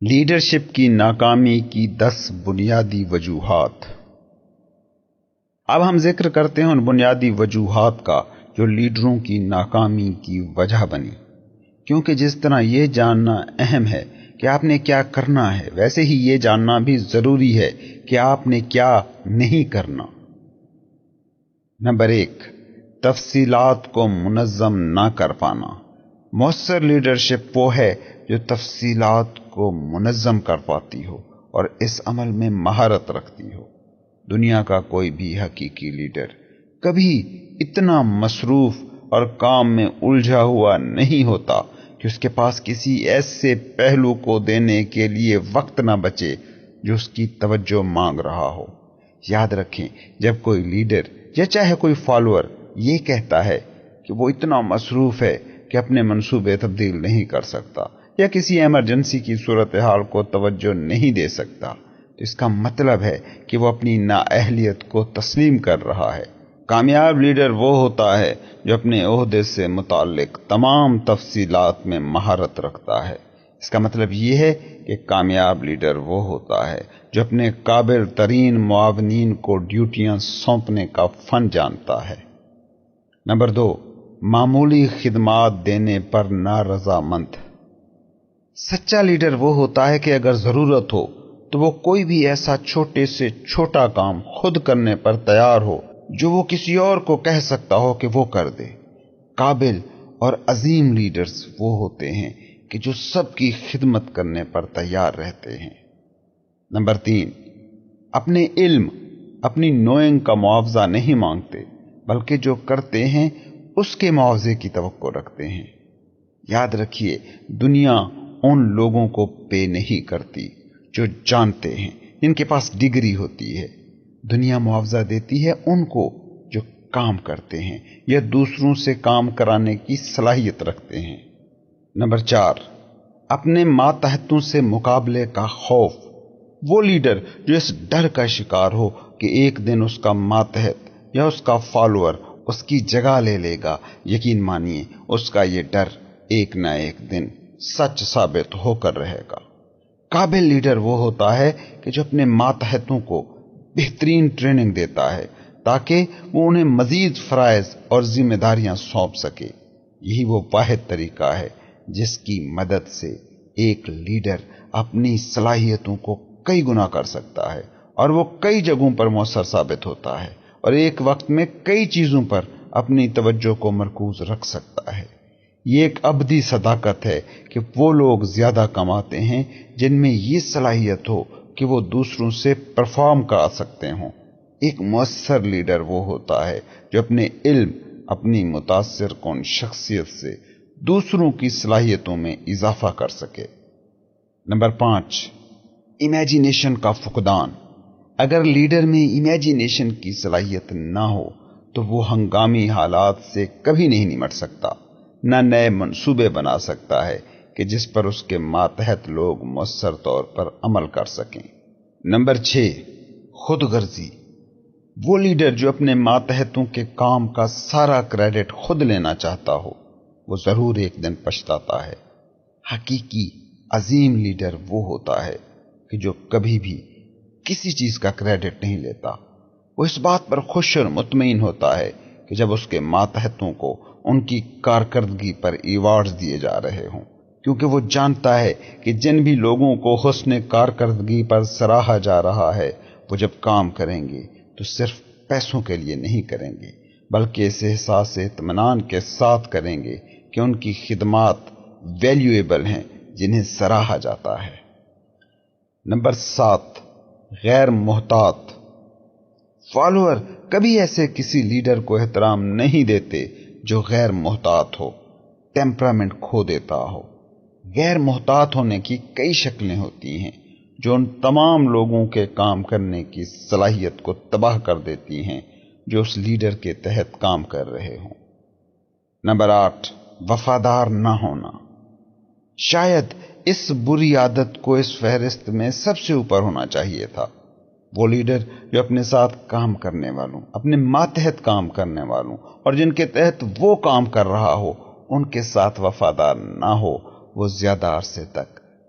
Leadership کی ناکامی کی 10 بنیادی وجوہات۔ اب ہم ذکر کرتے ہیں ان بنیادی وجوہات کا جو لیڈروں کی ناکامی کی وجہ بنی، کیونکہ جس طرح یہ جاننا اہم ہے کہ آپ نے کیا کرنا ہے، ویسے ہی یہ جاننا بھی ضروری ہے کہ آپ نے کیا نہیں کرنا۔ نمبر 1، تفصیلات کو منظم نہ کر پانا۔ مؤثر لیڈرشپ وہ ہے جو تفصیلات کو منظم کر پاتی ہو اور اس عمل میں مہارت رکھتی ہو۔ دنیا کا کوئی بھی حقیقی لیڈر کبھی اتنا مصروف اور کام میں الجھا ہوا نہیں ہوتا کہ اس کے پاس کسی ایسے پہلو کو دینے کے لیے وقت نہ بچے جو اس کی توجہ مانگ رہا ہو۔ یاد رکھیں، جب کوئی لیڈر یا چاہے کوئی فالوور یہ کہتا ہے کہ وہ اتنا مصروف ہے کہ اپنے منصوبے تبدیل نہیں کر سکتا یا کسی ایمرجنسی کی صورتحال کو توجہ نہیں دے سکتا، تو اس کا مطلب ہے کہ وہ اپنی نااہلیت کو تسلیم کر رہا ہے۔ کامیاب لیڈر وہ ہوتا ہے جو اپنے عہدے سے متعلق تمام تفصیلات میں مہارت رکھتا ہے۔ اس کا مطلب یہ ہے کہ کامیاب لیڈر وہ ہوتا ہے جو اپنے قابل ترین معاونین کو ڈیوٹیاں سونپنے کا فن جانتا ہے۔ نمبر 2، معمولی خدمات دینے پر نارضامند۔ سچا لیڈر وہ ہوتا ہے کہ اگر ضرورت ہو تو وہ کوئی بھی ایسا چھوٹے سے چھوٹا کام خود کرنے پر تیار ہو جو وہ کسی اور کو کہہ سکتا ہو کہ وہ کر دے۔ قابل اور عظیم لیڈرز وہ ہوتے ہیں کہ جو سب کی خدمت کرنے پر تیار رہتے ہیں۔ نمبر 3، اپنے علم، اپنی نوئنگ کا معاوضہ نہیں مانگتے، بلکہ جو کرتے ہیں اس کے معاوضے کی توقع رکھتے ہیں۔ یاد رکھیے، دنیا ان لوگوں کو پے نہیں کرتی جو جانتے ہیں، جن کے پاس ڈگری ہوتی ہے۔ دنیا معاوضہ دیتی ہے ان کو جو کام کرتے ہیں یا دوسروں سے کام کرانے کی صلاحیت رکھتے ہیں۔ نمبر 4، اپنے ماتحتوں سے مقابلے کا خوف۔ وہ لیڈر جو اس ڈر کا شکار ہو کہ ایک دن اس کا ماتحت یا اس کا فالوور اس کی جگہ لے لے گا، یقین مانیے اس کا یہ ڈر ایک نہ ایک دن سچ ثابت ہو کر رہے گا۔ قابل لیڈر وہ ہوتا ہے کہ جو اپنے ماتحتوں کو بہترین ٹریننگ دیتا ہے تاکہ وہ انہیں مزید فرائض اور ذمہ داریاں سونپ سکے۔ یہی وہ واحد طریقہ ہے جس کی مدد سے ایک لیڈر اپنی صلاحیتوں کو کئی گنا کر سکتا ہے اور وہ کئی جگہوں پر مؤثر ثابت ہوتا ہے اور ایک وقت میں کئی چیزوں پر اپنی توجہ کو مرکوز رکھ سکتا ہے۔ یہ ایک ابدی صداقت ہے کہ وہ لوگ زیادہ کماتے ہیں جن میں یہ صلاحیت ہو کہ وہ دوسروں سے پرفارم کرا سکتے ہوں۔ ایک مؤثر لیڈر وہ ہوتا ہے جو اپنے علم، اپنی متاثر کن شخصیت سے دوسروں کی صلاحیتوں میں اضافہ کر سکے۔ نمبر 5، امیجینیشن کا فقدان۔ اگر لیڈر میں امیجینیشن کی صلاحیت نہ ہو تو وہ ہنگامی حالات سے کبھی نہیں نمٹ سکتا، نہ نئے منصوبے بنا سکتا ہے کہ جس پر اس کے ماتحت لوگ مؤثر طور پر عمل کر سکیں۔ نمبر 6، خود غرضی۔ وہ لیڈر جو اپنے ماتحتوں کے کام کا سارا کریڈٹ خود لینا چاہتا ہو، وہ ضرور ایک دن پچھتاتا ہے۔ حقیقی عظیم لیڈر وہ ہوتا ہے کہ جو کبھی بھی کسی چیز کا کریڈٹ نہیں لیتا۔ وہ اس بات پر خوش اور مطمئن ہوتا ہے کہ جب اس کے ماتحتوں کو ان کی کارکردگی پر ایوارڈز دیے جا رہے ہوں، کیونکہ وہ جانتا ہے کہ جن بھی لوگوں کو حسن کارکردگی پر سراہا جا رہا ہے، وہ جب کام کریں گے تو صرف پیسوں کے لیے نہیں کریں گے، بلکہ اس احساس اطمینان کے ساتھ کریں گے کہ ان کی خدمات ویلیویبل ہیں جنہیں سراہا جاتا ہے۔ نمبر 7، غیر محتاط۔ فالوور کبھی ایسے کسی لیڈر کو احترام نہیں دیتے جو غیر محتاط ہو، ٹیمپرامنٹ کھو دیتا ہو۔ غیر محتاط ہونے کی کئی شکلیں ہوتی ہیں جو ان تمام لوگوں کے کام کرنے کی صلاحیت کو تباہ کر دیتی ہیں جو اس لیڈر کے تحت کام کر رہے ہوں۔ نمبر 8، وفادار نہ ہونا۔ شاید اس بری عادت کو اس فہرست میں سب سے اوپر ہونا چاہیے تھا۔ وہ لیڈر جو اپنے ساتھ کام کرنے والوں، اپنے ماتحت کام کرنے والوں اور جن کے تحت وہ کام کر رہا ہو ان کے ساتھ وفادار نہ ہو، وہ زیادہ عرصے تک